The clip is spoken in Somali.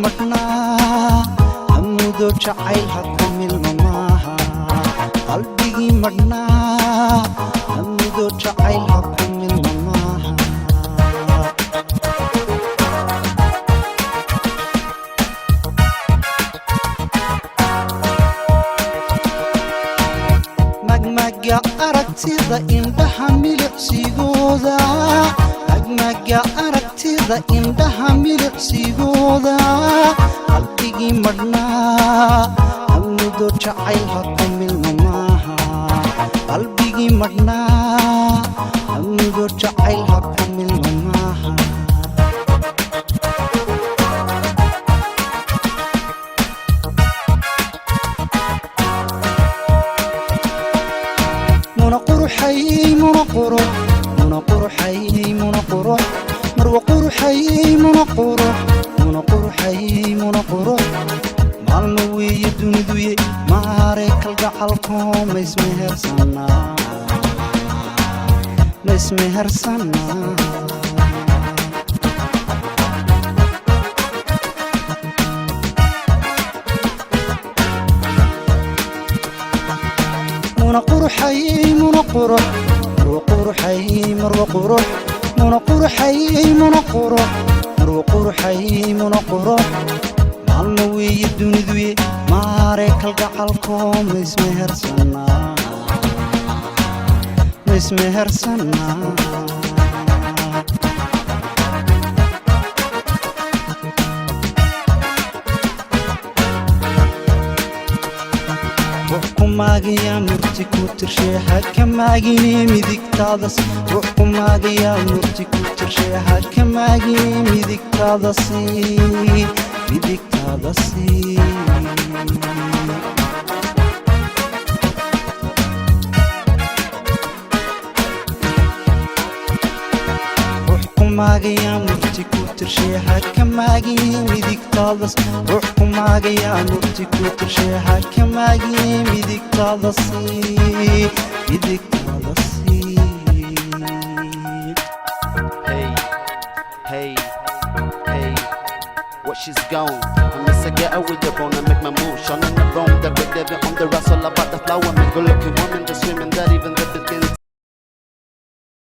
madhnaa hamudo jacayl ha ku milma maaha qalbigii madhnaa hamudo jacayl ha ku milma maaha magmaga aragtida indhaha milicsigooda magmaga aragtida indhaha milicsigooda qalbigii madhnaa hamudo jacayl ha ku milma maaha qalbigii madhnaa hamudo jacayl ha ku milma maaha منقرحي منقرح منقرحي منقرح مروى قرحي منقرح منقرحي منقرح معلموي الدنيا معارك القحلكم ما اسمه هرسنا ما اسمه هرسنا منقرحي منقرح مروى قرحي مروى قرح منقرحي منقرح مروى قرحي منقرح معلموي الدنيا معارك القحلكم ما اسمه هرسنا ما اسمه هرسنا ruuxkumaagiya murti ku tirshay hakamaagine midigtaadas ruuxkumaagiya murti ku tirshay hakamaagine midigtaadasi midigtaadasi ruuxkumaagiya murti ku tirshay hakamaagine midigtaadas ruuxkumaagiya murti ku tirshay hakamaagine midigtaadasi midigtaadasi Hey, hey, hey, what she's gone. I miss a girl with the bone, I make my move, shun in the wrong direction.